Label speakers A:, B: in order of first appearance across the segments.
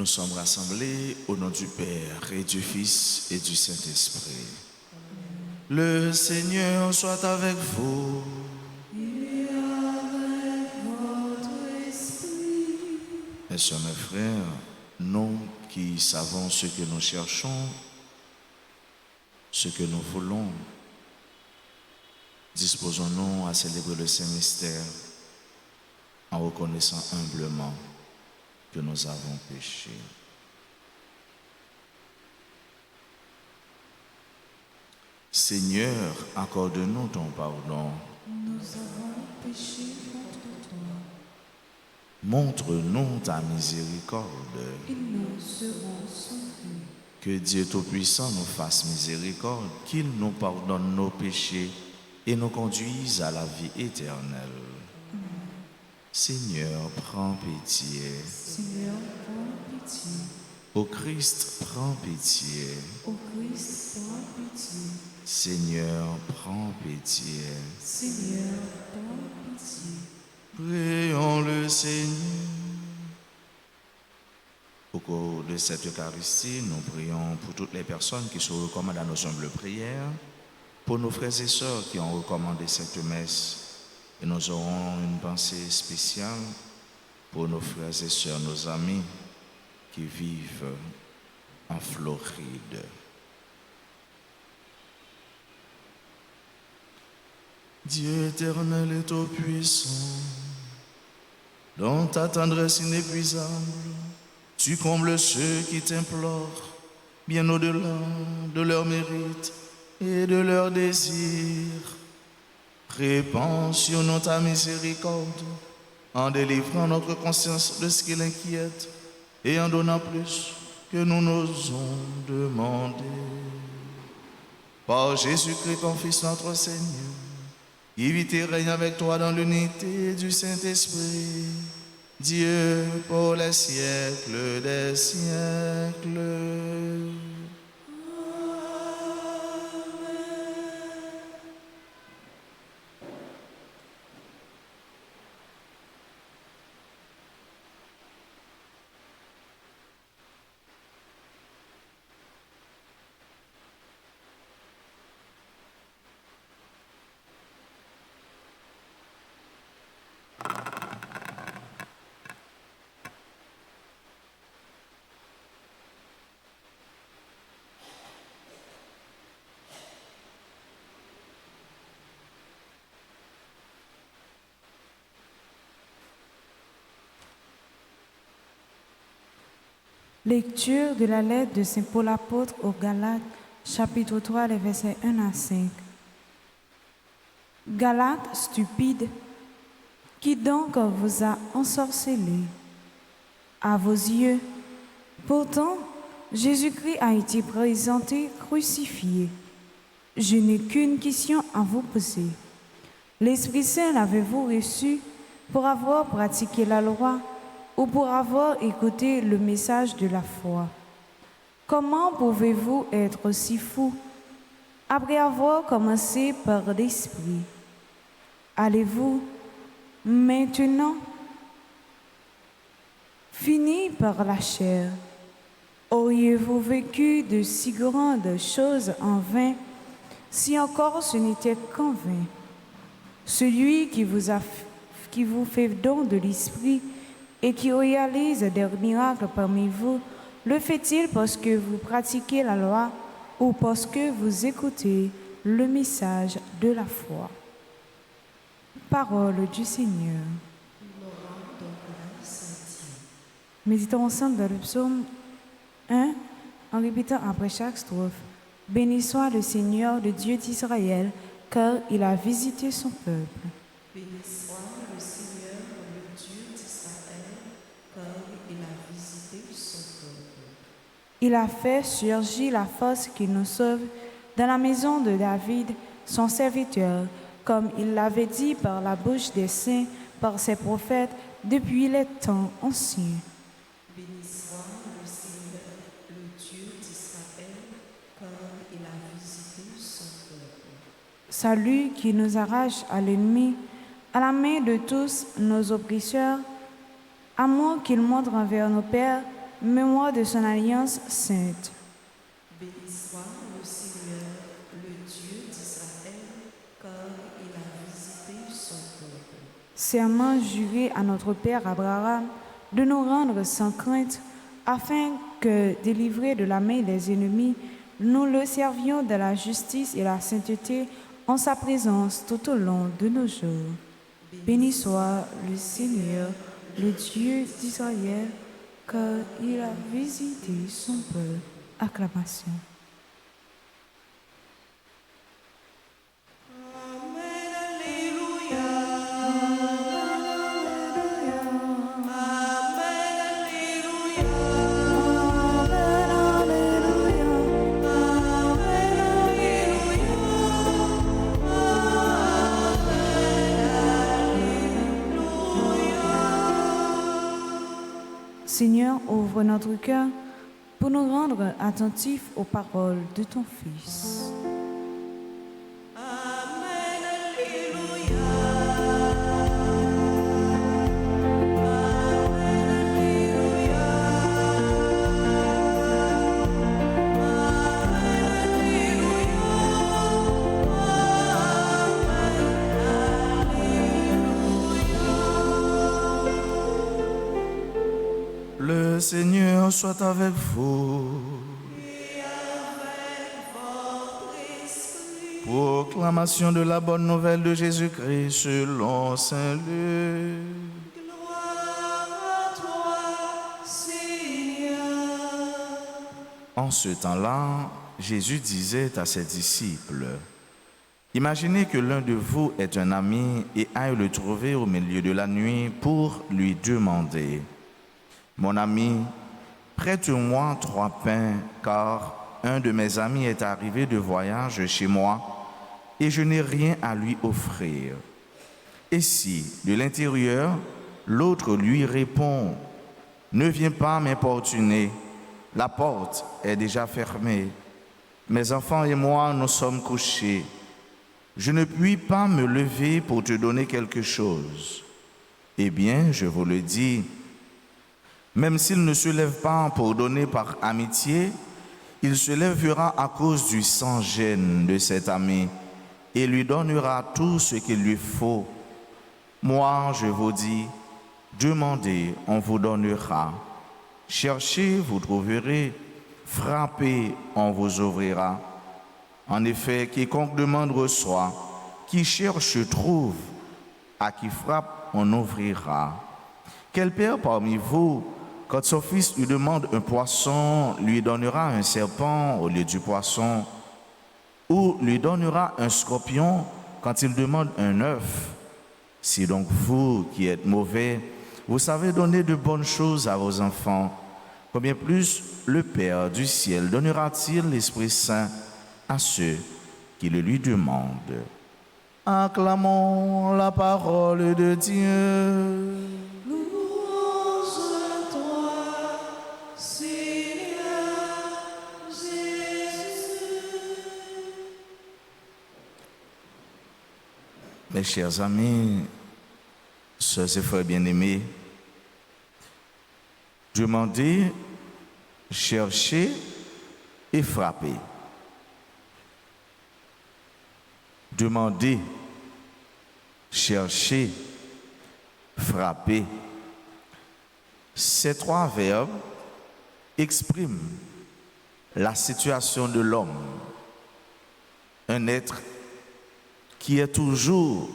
A: Nous sommes rassemblés au nom du Père et du Fils et du Saint-Esprit. Le Seigneur soit avec vous.
B: Et avec votre esprit.
A: Mes sœurs, mes frères, nous qui savons ce que nous cherchons, ce que nous voulons, disposons-nous à célébrer le Saint-Mystère en reconnaissant humblement que nous avons péché. Seigneur, accorde-nous ton pardon.
B: Nous avons péché contre toi.
A: Montre-nous ta miséricorde.
B: Et nous serons sauvés.
A: Que Dieu Tout-Puissant nous fasse miséricorde, qu'il nous pardonne nos péchés et nous conduise à la vie éternelle. Seigneur, prends pitié.
B: Seigneur, prends pitié.
A: Ô Christ, prends pitié.
B: Ô Christ, prends pitié.
A: Seigneur, prends pitié.
B: Seigneur, prends pitié.
A: Prions le Seigneur. Au cours de cette Eucharistie, nous prions pour toutes les personnes qui se recommandent à nos humbles prières, pour nos frères et sœurs qui ont recommandé cette messe. Et nous aurons une pensée spéciale pour nos frères et sœurs, nos amis qui vivent en Floride. Dieu éternel et tout-puissant, dans ta tendresse inépuisable, tu combles ceux qui t'implorent, bien au-delà de leurs mérites et de leurs désirs. Répands sur nous ta miséricorde, en délivrant notre conscience de ce qui l'inquiète et en donnant plus que nous n'osons demander. Par Jésus-Christ, ton Fils, notre Seigneur, qui vit et règne avec toi dans l'unité du Saint-Esprit, Dieu pour les siècles des siècles.
B: Lecture de la lettre de Saint Paul apôtre aux Galates, chapitre 3, les versets 1 à 5. Galates stupides, qui donc vous a ensorcelé à vos yeux? Pourtant, Jésus-Christ a été présenté crucifié. Je n'ai qu'une question à vous poser. L'Esprit Saint l'avez-vous reçu pour avoir pratiqué la loi ou pour avoir écouté le message de la foi? Comment pouvez-vous être si fou après avoir commencé par l'Esprit? Allez-vous maintenant finir par la chair? Auriez-vous vécu de si grandes choses en vain si encore ce n'était qu'en vain? Celui qui vous fait don de l'Esprit et qui réalise des miracles parmi vous, le fait-il parce que vous pratiquez la loi ou parce que vous écoutez le message de la foi? Parole du Seigneur. Méditons ensemble dans le psaume 1 en répétant après chaque strophe: Béni soit le Seigneur, le Dieu d'Israël, car il a visité son peuple.
C: Béni soit le Seigneur, le Dieu d'Israël, car il a visité son peuple.
B: Il a fait surgir la force qui nous sauve dans la maison de David, son serviteur, comme il l'avait dit par la bouche des saints, par ses prophètes, depuis les temps anciens.
C: Béni soit le Seigneur, le Dieu d'Israël, car il a visité son peuple.
B: Salut qui nous arrache à l'ennemi, à la main de tous nos oppresseurs, amour qu'il montre envers nos pères, mémoire de son alliance sainte.
C: Béni soit le Seigneur, le Dieu d'Israël, car il a visité son peuple.
B: Serment juré à notre Père Abraham de nous rendre sans crainte, afin que, délivrés de la main des ennemis, nous le servions de la justice et la sainteté en sa présence tout au long de nos jours. Béni soit le Seigneur, le Dieu d'Israël, car il a visité son peuple. Acclamation. Seigneur, ouvre notre cœur pour nous rendre attentifs aux paroles de ton Fils.
A: Le Seigneur soit avec vous. Proclamation de la bonne nouvelle de Jésus-Christ selon Saint Luc.
C: Gloire à toi, Seigneur.
A: En ce temps-là, Jésus disait à ses disciples, « Imaginez que l'un de vous est un ami et aille le trouver au milieu de la nuit pour lui demander, « Mon ami, prête-moi 3 pains, car un de mes amis est arrivé de voyage chez moi et je n'ai rien à lui offrir. » Et si, de l'intérieur, l'autre lui répond, « Ne viens pas m'importuner, la porte est déjà fermée. Mes enfants et moi, nous sommes couchés. Je ne puis pas me lever pour te donner quelque chose. » Eh bien, je vous le dis, même s'il ne se lève pas pour donner par amitié, il se lèvera à cause du sans-gêne de cet ami et lui donnera tout ce qu'il lui faut. Moi, je vous dis, demandez, on vous donnera. Cherchez, vous trouverez. Frappez, on vous ouvrira. En effet, quiconque demande reçoit, qui cherche trouve, à qui frappe, on ouvrira. Quel père parmi vous, quand son fils lui demande un poisson, lui donnera un serpent au lieu du poisson, ou lui donnera un scorpion quand il demande un œuf? Si donc vous, qui êtes mauvais, vous savez donner de bonnes choses à vos enfants, combien plus le Père du ciel donnera-t-il l'Esprit Saint à ceux qui le lui demandent? Acclamons la parole de Dieu. Mes chers amis, sœurs et frères bien-aimés, demandez, cherchez et frappez. Demandez, cherchez, frappez. Ces 3 verbes expriment la situation de l'homme, un être qui est toujours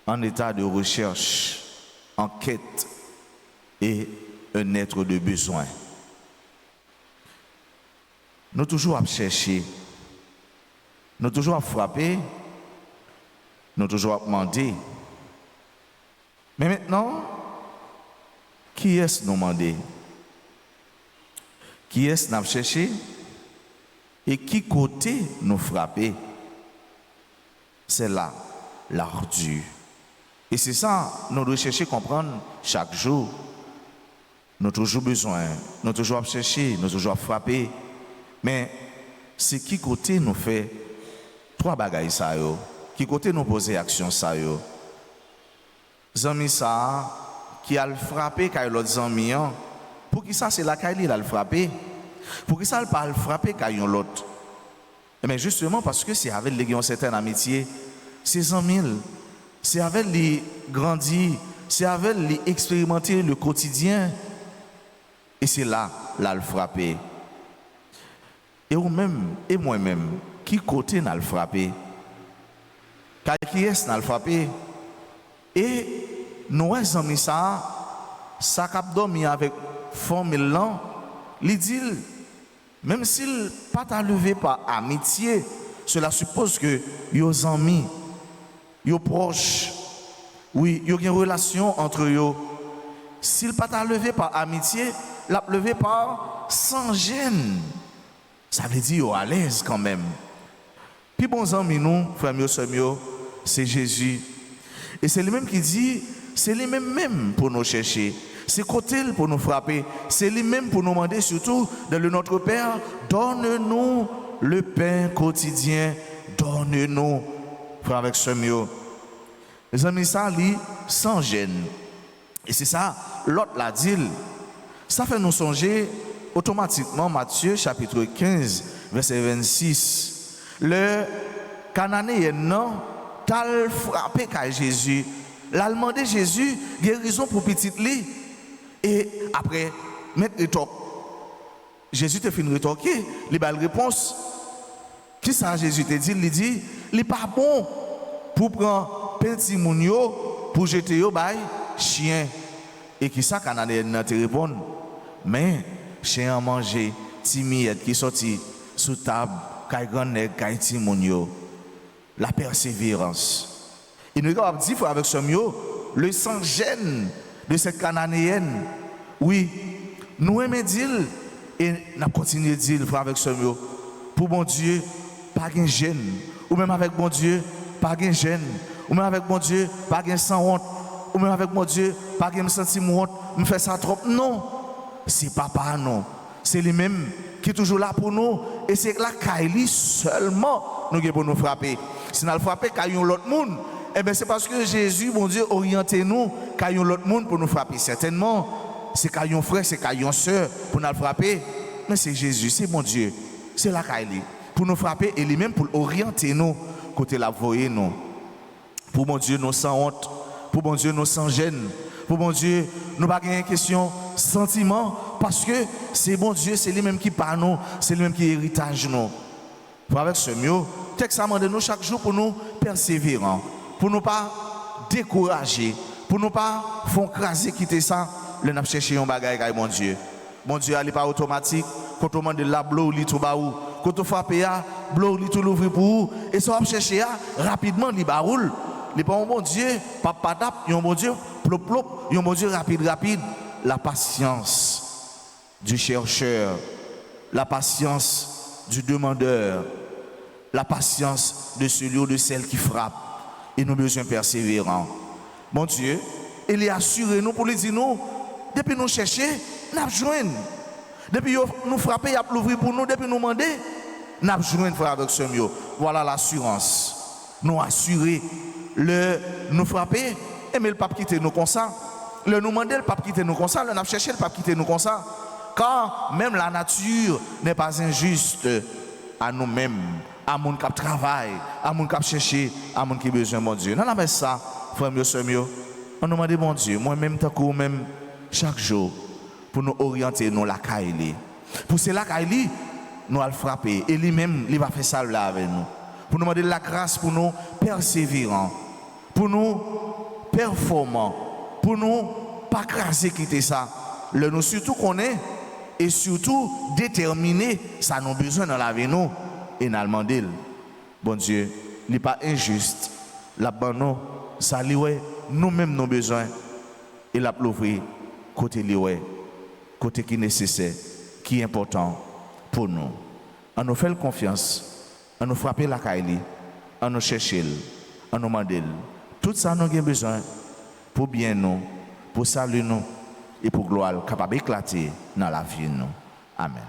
A: en état de recherche, en quête, et un être de besoin. Nous toujours à chercher, nous toujours à frapper, nous toujours à demander. Mais maintenant, qui est-ce nous demander? Qui est-ce nous chercher? Et qui côté nous frapper? C'est là l'ardu. Et c'est ça, nous devons chercher à comprendre chaque jour. Nous avons toujours besoin, nous toujours à chercher, nous toujours à frapper. Mais c'est qui côté nous fait 3 bagailles ça yo? Qui côté nous poser action ça yo? Zami ça qui a le frappé quand l'autre zami pour qui ça c'est la Kaili là le frapper? Pour qui ça le pas le frapper caillon l'autre? Mais justement parce que c'est avec les qui ont certaine amitié, c'est en mille, c'est avec les grandir, c'est avec les expérimenter le quotidien. Et c'est là le frapper. Et vous-même, et moi-même, qui côté n'a le frappé? Qui est-ce n'a le frappé? Et nous avons mis ça cap dormi avec formule là, il dit, même s'il pas t'a levé par amitié, cela suppose que vos amis, vos proches, oui, il y a une relation entre eux. S'il pas t'a levé par amitié, l'a levé par sans gêne. Ça veut dire à l'aise quand même. Puis bon amis nous, frères mieux, sœurs mieux, c'est Jésus. Et c'est lui-même qui dit, c'est lui-même pour nous chercher. C'est côté pour nous frapper. C'est lui-même pour nous demander surtout de notre Père, donne-nous le pain quotidien, donne-nous, frères avec sœurs mieux. Les amis, ça lit sans gêne. Et c'est ça, l'autre l'a dit. Ça fait nous songer automatiquement Matthieu chapitre 15, verset 26. Le Cananéen non, t'as frappé qu'à Jésus. L'a demandé Jésus, guérison pour petite lit. Et après, mettre rétorque. Jésus te fait une rétorquer, il a la réponse. Qui ça Jésus te dit? Il dit, il n'est pas bon pour prendre petit mounio pour jeter au bail chien. Et qui ça Cananéen te répond? Mais chien a mangé, timide qui sorti sous table, kay grand nèg, kay timonio. La persévérance. Il nous a dit avec ce mot, le sang gêne de cette Cananéenne. Oui, nous aimons dire et nous continuons de dire avec ce mot. Pour mon Dieu, pas de gêne. Ou même avec mon Dieu, pas de gêne. Ou même avec mon Dieu, pas de sans honte. Ou même avec mon Dieu, pas de me sentir honte, me faire ça trop. Non. C'est papa non, c'est lui-même qui est toujours là pour nous et c'est là Kaili seulement nous pour nous frapper. Si nous le frapper caillon l'autre monde, eh bien c'est parce que Jésus, mon Dieu, orientez nous caillon l'autre monde pour nous frapper. Certainement, c'est caillon frère, c'est caillon sœur pour nous frapper, mais c'est Jésus, c'est mon Dieu, c'est là Kaili pour nous frapper et lui-même pour orienter nous côté la voyer nous. Pour mon Dieu, nous sans honte, pour mon Dieu, nous sans gêne. Pour mon Dieu, nous n'avons pas de question sentiment parce que c'est bon Dieu, c'est lui-même qui parle nous, c'est lui-même qui héritage nous. Pour avec ce mieux, texte amende nous chaque jour pour nous persévérants, pour nous pas décourager, pour nous pas faire craser quitter ça, le n'a chercher un bagage avec mon Dieu. Mon Dieu, elle n'est pas automatique, quand on demande la blow, il tout baou, quand on frappe ya, blow, il tout l'ouvre pour vous, et ça va chercher rapidement, il baroule. Il n'est pas un bon Dieu, pas patap, il est un bon Dieu. Plop, plop, mon Dieu, rapide, la patience du chercheur, la patience du demandeur, la patience de celui ou de celle qui frappe. Et nous besoin persévérants. Mon Dieu, il est assuré nous pour lui dire nous, depuis nous chercher, nous avons besoin. Depuis nous frapper, il a l'ouvrir pour nous, depuis nous demander, nous avons besoin frère avec ce mieux. Voilà l'assurance. Nous assurer, nous frapper. Et mais le pape quitte nous comme ça. Le nous demander, le pape quitte nous comme ça. Le n'a cherché, le pape quitte nous comme ça. Car même la nature n'est pas injuste à nous-mêmes, à mon qui travaille, à mon qui cherche, à mon qui a besoin de mon Dieu. Non, mais ça, frère mieux, sœur mieux, on nous demande mon Dieu, moi-même, tant que même chaque jour, pour nous orienter, nous la caille. Pour cela, caille, nous allons frapper. Et lui-même, il va faire ça là avec nous. Pour nous demander la grâce, pour nous persévérants, pour nous performants, pour nous pas craser quitter ça. Le nous surtout qu'on est et surtout déterminer ça nous besoin dans la vie nous et nous demander bon Dieu, il n'est pas injuste. La bonne ça lié nous-mêmes nos besoins et la l'ouvrir côté lié côté qui est nécessaire, qui est important pour nous. On nous fait confiance, on nous frapper la caille, on nous chercher, on nous demander. Tout ça, nous avons besoin pour bien nous, pour saluer nous et pour gloire capable d'éclater dans la vie nous. Amen.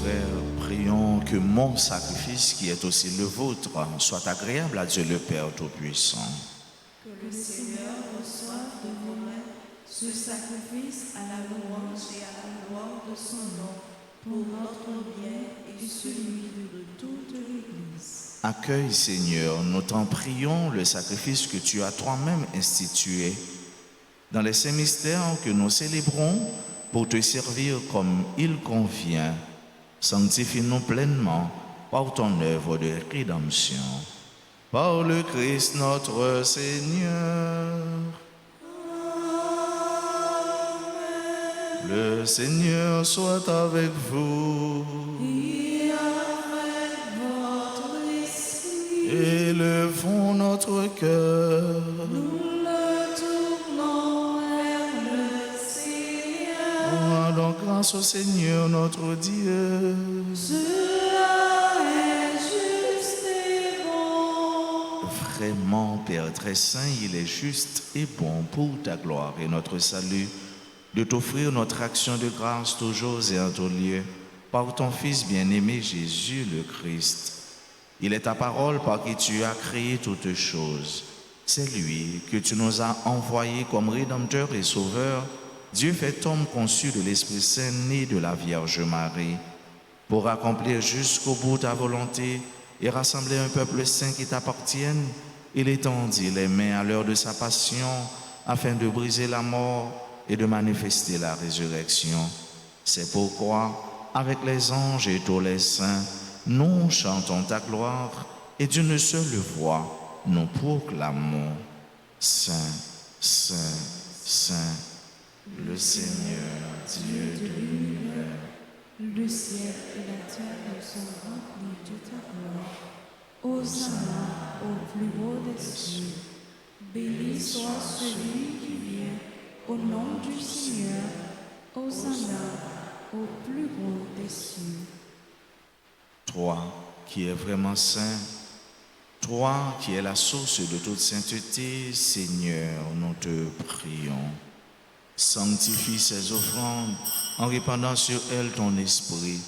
A: frères, prions que mon sacrifice, qui est aussi le vôtre, soit agréable à Dieu le Père Tout-Puissant.
B: Que le Seigneur reçoive de vos mains ce sacrifice à la louange et à la gloire de son nom, pour notre bien et celui de toute l'Église.
A: Accueille, Seigneur, nous t'en prions, le sacrifice que tu as toi-même institué dans les saints mystères que nous célébrons pour te servir comme il convient. Sanctifie-nous pleinement par ton œuvre de rédemption. Par le Christ notre Seigneur. Amen. Le Seigneur soit avec vous.
B: Et avec votre esprit,
A: Élevons notre cœur.
B: nous le tournons vers le Seigneur.
A: Rendons grâce au Seigneur notre Dieu.
B: Cela est juste et bon.
A: Vraiment, Père très saint, il est juste et bon pour ta gloire et notre salut de t'offrir notre action de grâce toujours et en tout lieu par ton Fils bien-aimé Jésus le Christ. Il est ta parole par qui tu as créé toutes choses. C'est lui que tu nous as envoyé comme Rédempteur et Sauveur, Dieu fait homme conçu de l'Esprit Saint, né de la Vierge Marie, pour accomplir jusqu'au bout ta volonté et rassembler un peuple saint qui t'appartienne. Il étendit les mains à l'heure de sa passion afin de briser la mort et de manifester la résurrection. C'est pourquoi, avec les anges et tous les saints, nous chantons ta gloire et d'une seule voix, nous proclamons Saint, Saint, Saint, le Seigneur, Dieu de l'univers.
B: Le ciel et la terre sont remplis de ta gloire. Hosanna au plus haut des cieux. Béni soit celui qui vient au nom du Seigneur. Hosanna au plus haut des cieux.
A: Toi qui es vraiment saint, toi qui es la source de toute sainteté, Seigneur, nous te prions. Sanctifie ces offrandes en répandant sur elles ton esprit,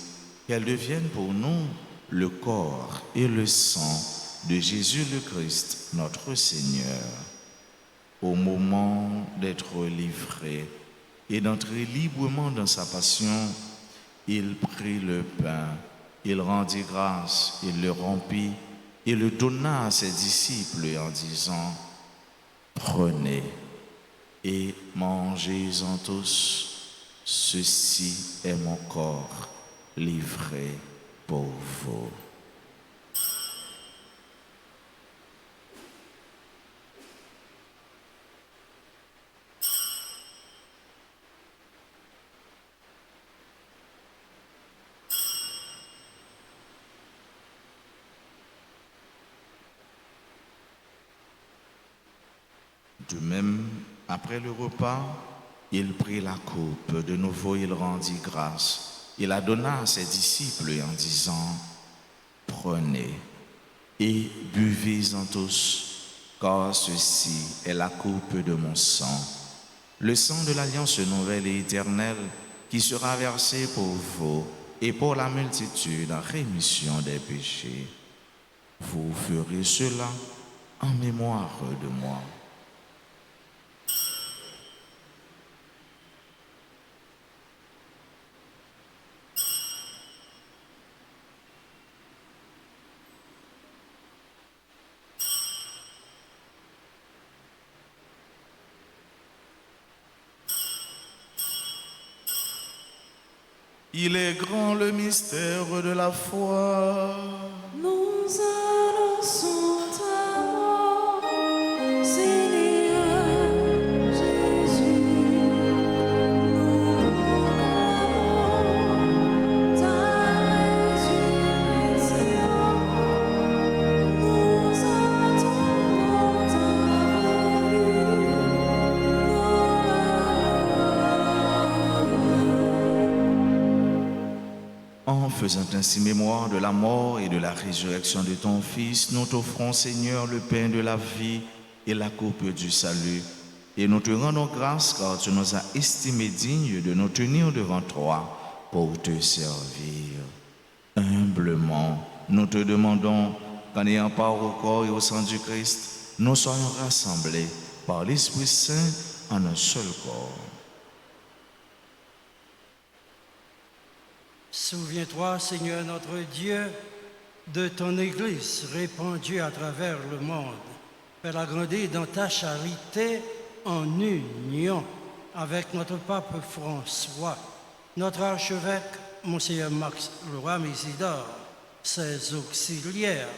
A: qu'elles deviennent pour nous le corps et le sang de Jésus le Christ, notre Seigneur. Au moment d'être livré et d'entrer librement dans sa passion, il prit le pain, il rendit grâce, il le rompit et le donna à ses disciples en disant, « Prenez et mangez-en tous, ceci est mon corps livré pour vous. » De même, après le repas, il prit la coupe. De nouveau, il rendit grâce. Il la donna à ses disciples en disant, « Prenez et buvez-en tous, car ceci est la coupe de mon sang, le sang de l'alliance nouvelle et éternelle qui sera versé pour vous et pour la multitude en rémission des péchés. Vous ferez cela en mémoire de moi. » Il est grand le mystère de la foi.
B: Nous annonçons ta mort, Seigneur Jésus. Nous proclamons ta résurrection. Nous attendons ta venue.
A: En faisant ainsi mémoire de la mort et de la résurrection de ton Fils, nous t'offrons, Seigneur, le pain de la vie et la coupe du salut. Et nous te rendons grâce car tu nous as estimés dignes de nous tenir devant toi pour te servir. humblement, nous te demandons qu'en ayant part au corps et au sang du Christ, nous soyons rassemblés par l'Esprit Saint en un seul corps.
D: Souviens-toi, Seigneur notre Dieu, de ton Église répandue à travers le monde. Fais-la grandir dans ta charité en union avec notre pape François, notre archevêque, Monseigneur Max Leroy Mésidor, ses auxiliaires,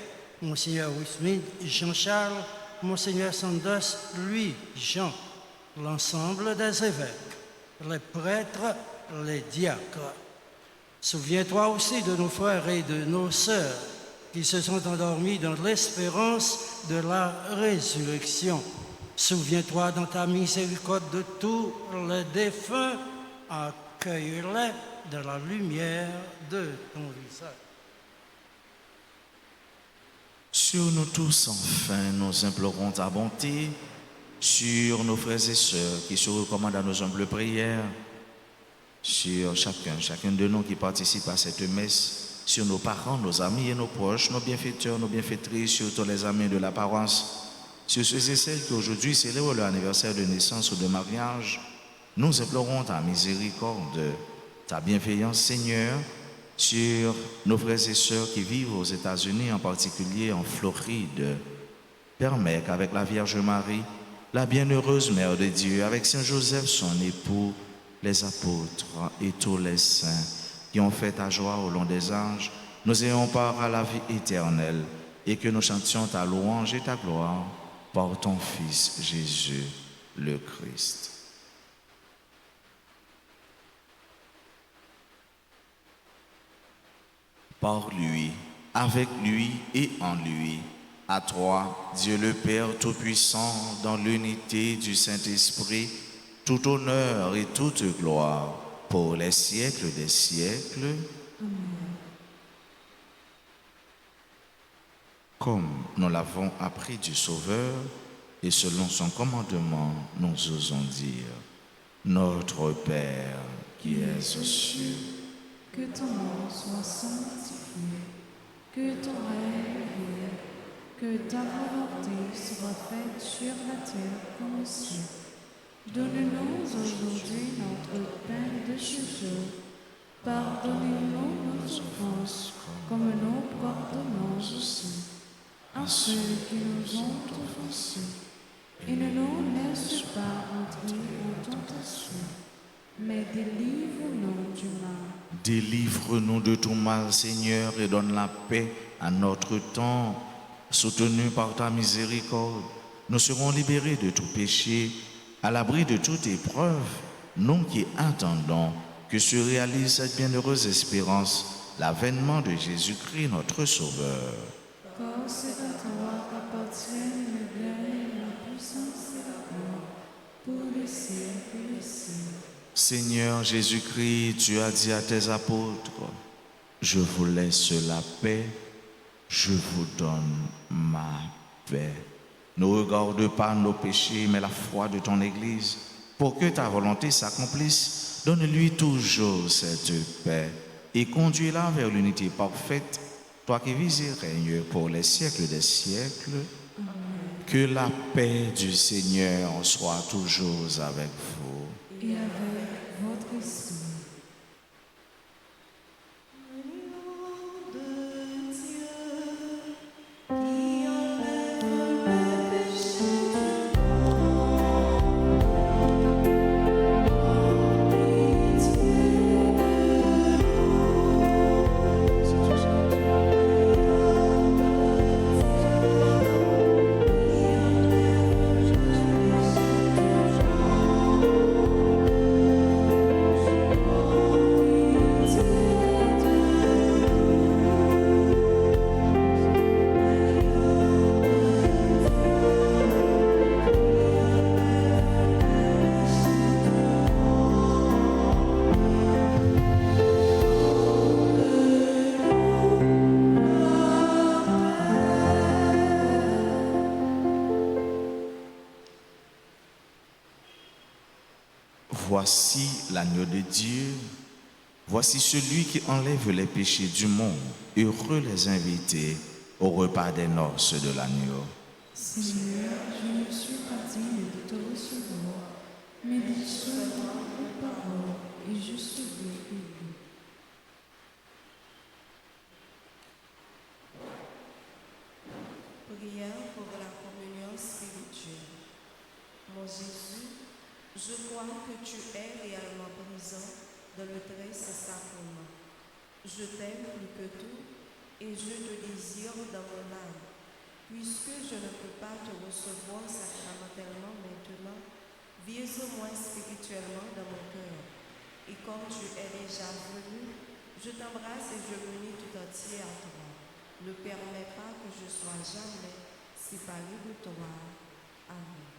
D: Monseigneur Wismid Jean-Charles, Monseigneur Sanders Louis Jean, l'ensemble des évêques, les prêtres, les diacres. Souviens-toi aussi de nos frères et de nos sœurs qui se sont endormis dans l'espérance de la résurrection. Souviens-toi dans ta miséricorde de tous les défunts, accueille-les dans la lumière de ton visage.
A: Sur nous tous, enfin, nous implorons ta bonté, sur nos frères et sœurs qui se recommandent à nos humbles prières, sur chacun de nous qui participe à cette messe, sur nos parents, nos amis et nos proches, nos bienfaiteurs, nos bienfaitrices, sur tous les amis de la paroisse, sur ceux et celles qui aujourd'hui célèbrent leur anniversaire de naissance ou de mariage. Nous implorons ta miséricorde, ta bienveillance, Seigneur, sur nos frères et sœurs qui vivent aux États-Unis, en particulier en Floride. Permets qu'avec la Vierge Marie, la bienheureuse Mère de Dieu, avec Saint Joseph, son époux, les apôtres et tous les saints qui ont fait ta joie au long des âges, nous ayons part à la vie éternelle et que nous chantions ta louange et ta gloire par ton Fils Jésus le Christ. Par lui, avec lui et en lui, à toi, Dieu le Père Tout-Puissant, dans l'unité du Saint-Esprit, tout honneur et toute gloire pour les siècles des siècles. Amen. Comme nous l'avons appris du Sauveur et selon son commandement, nous osons dire: Notre Père qui es aux cieux,
B: que ton nom soit sanctifié, que ton règne vienne, que ta volonté soit faite sur la terre comme au ciel. Donne-nous aujourd'hui notre pain de ce jour. Pardonnez-nous nos offenses, comme nous pardonnons aussi à ceux qui nous ont offensés. Et ne nous laisse pas entrer en tentation, mais délivre-nous du mal.
A: Délivre-nous de tout mal, Seigneur, et donne la paix à notre temps. Soutenus par ta miséricorde, nous serons libérés de tout péché, à l'abri de toute épreuve, nous qui attendons que se réalise cette bienheureuse espérance, l'avènement de Jésus-Christ, notre Sauveur.
B: Car c'est à toi qu'appartiennent le bien, la puissance et la gloire, pour les siècles et les siècles.
A: Seigneur Jésus-Christ, tu as dit à tes apôtres: je vous laisse la paix, je vous donne ma paix. Ne regarde pas nos péchés, mais la foi de ton Église. Pour que ta volonté s'accomplisse, donne-lui toujours cette paix et conduis-la vers l'unité parfaite, toi qui vis et règnes pour les siècles des siècles. Amen. Que la paix du Seigneur soit toujours avec vous.
B: Et avec votre esprit.
A: Voici l'agneau de Dieu. Voici celui qui enlève les péchés du monde. Heureux les invités au repas des noces de l'agneau.
B: Seigneur, je ne suis pas digne de te recevoir, mais dis seulement une parole et je serai guéri.
C: Prière pour la communion spirituelle. Mon Jésus, je crois que tu es réellement présent dans le très saint sacrement. Je t'aime plus que tout et je te désire dans mon âme. Puisque je ne peux pas te recevoir sacramentellement maintenant, vis au moins spirituellement dans mon cœur. Et comme tu es déjà venu, je t'embrasse et je m'unis tout entier à toi. Ne permets pas que je sois jamais séparé de toi. Amen.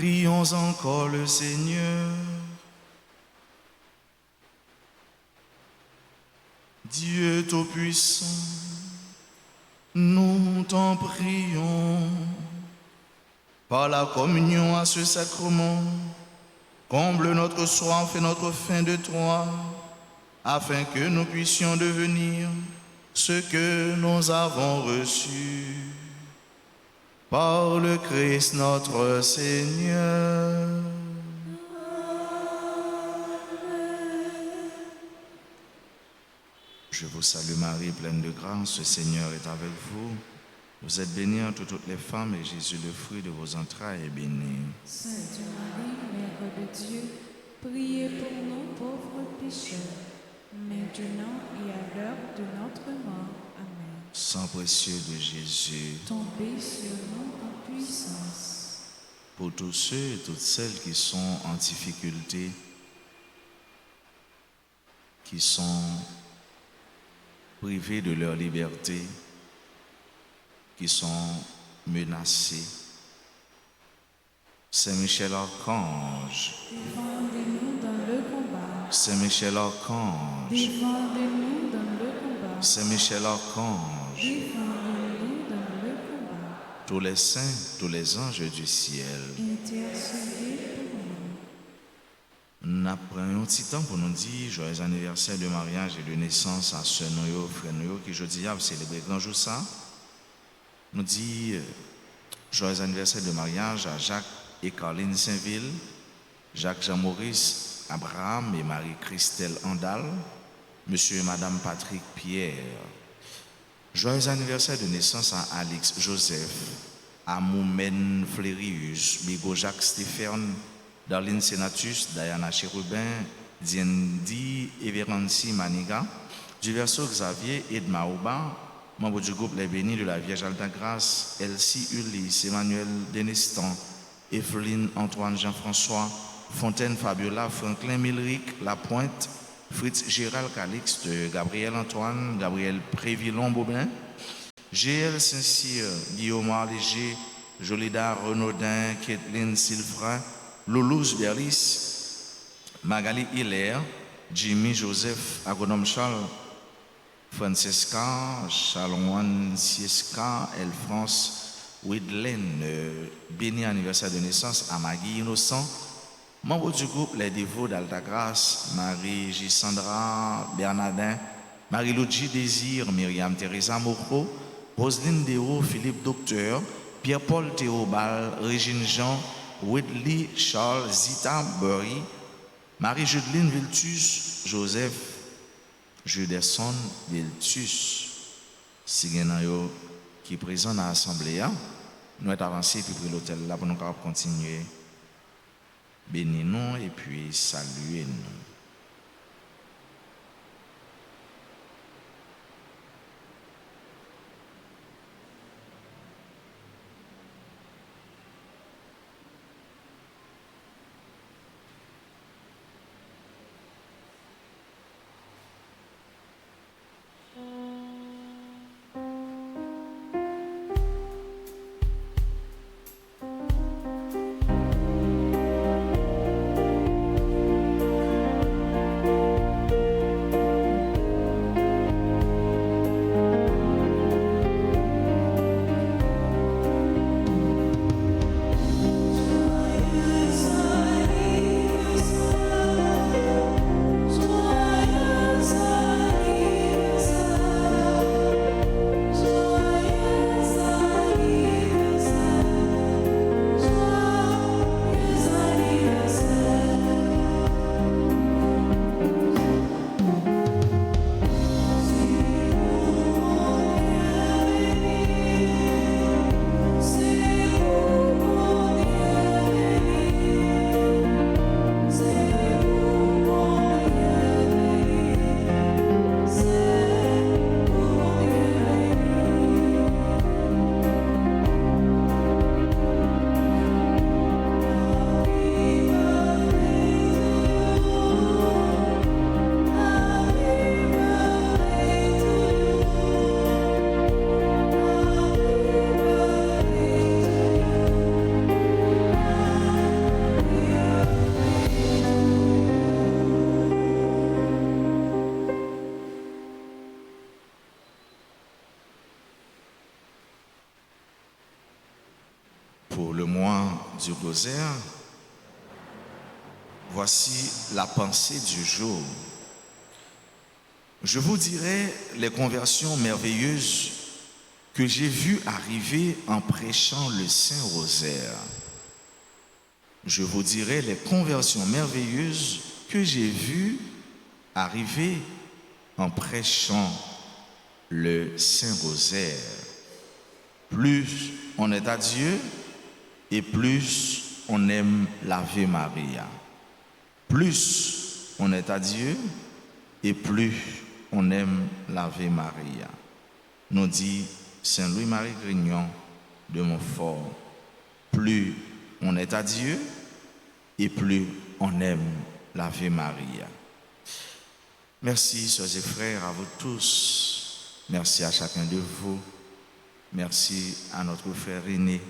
A: Prions encore le Seigneur. Dieu Tout-Puissant, nous t'en prions. Par la communion à ce sacrement, comble notre soif et notre faim de toi, afin que nous puissions devenir ce que nous avons reçu. Par le Christ notre Seigneur. Je vous salue Marie, pleine de grâce, le Seigneur est avec vous. Vous êtes bénie entre toutes les femmes et Jésus, le fruit de vos entrailles, est béni.
B: Sainte Marie, Mère de Dieu, priez pour nous pauvres pécheurs, maintenant et à l'heure de notre mort. Amen.
A: Sang précieux de Jésus,
B: Tombez sur nous en puissance.
A: pour tous ceux et toutes celles qui sont en difficulté, qui sont privés de leur liberté, qui sont menacés. Saint Michel Archange,
B: Défendez-nous dans le combat.
A: Saint Michel Archange,
B: Défendez-nous dans le combat.
A: Saint Michel Archange,
B: Défendez-nous dans le combat.
A: tous les saints, tous les anges du ciel.
B: Intercédez pour nous.
A: Nous prenons un petit temps pour nous dire joyeux anniversaire de mariage et de naissance à ce noyau, frère noyau, qui jeudi a célébré grand jour ça. Nous dit joyeux anniversaire de mariage à Jacques et Caroline Saint-Ville, Jacques Jean-Maurice, Abraham et Marie-Christelle Andal, monsieur et madame Patrick Pierre. Joyeux anniversaire de naissance à Alix Joseph, à Moumen Flérius, Bigo Jacques Stéphane, Darlene Senatus, Diana Chérubin, Diendi Everancy Maniga, du verso Xavier Edma Ouba, membre du groupe Les Bénis de la Vierge Alta-Grâce, Elsie Ulysse, Emmanuel Denestan, Evelyne Antoine Jean-François, Fontaine Fabiola, Franklin Milric, Lapointe, Fritz Gérald Calixte, Gabriel Antoine, Gabriel Prévillon-Bobin, GL Saint-Cyr, Guillaume Léger, Jolida Renaudin, Kathleen Silfra, Loulouse Berlis, Magali Hilaire, Jimmy Joseph, Agronome Charles, Francesca, Charloine Sieska, France, Widlen, béni anniversaire de naissance à Maggie Innocent, membre du groupe Les Dévots d'Altagrace, Marie Gisandra Bernardin, Marie-Luigi Désir, Myriam Teresa Moko, Roselyne Déo, Philippe Docteur, Pierre-Paul Théobald, Régine Jean, Whitley Charles Zita Burry, Marie-Judeline Viltus, Joseph Judeson Viltus. Si vous qui est présent dans l'Assemblée, nous sommes avancés puis pour l'hôtel là pour nous continuer. Bénis-nous et puis saluez-nous. du rosaire, voici la pensée du jour. Je vous dirai les conversions merveilleuses que j'ai vues arriver en prêchant le Saint-Rosaire. Je vous dirai les conversions merveilleuses que j'ai vues arriver en prêchant le Saint-Rosaire. Plus on est à Dieu et plus on aime l'Ave Maria. Plus on est à Dieu et plus on aime l'Ave Maria. Nous dit Saint Louis-Marie Grignon de Montfort. Plus on est à Dieu et plus on aime l'Ave Maria. Merci, sœurs et frères, à vous tous. Merci à chacun de vous. Merci à notre frère aîné,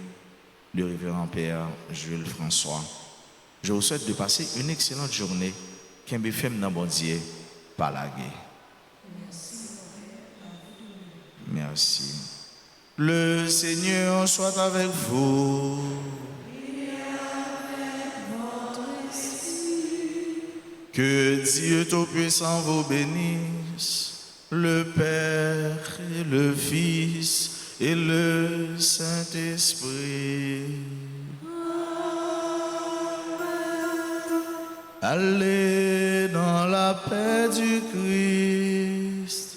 A: le révérend Père Jules François. Je vous souhaite de passer une excellente journée. Qu'un fait dans bon Dieu par la guerre. Merci. Le Seigneur soit avec vous. Que Dieu Tout-Puissant vous bénisse, le Père et le Fils et le Saint-Esprit. Allez dans la paix du Christ.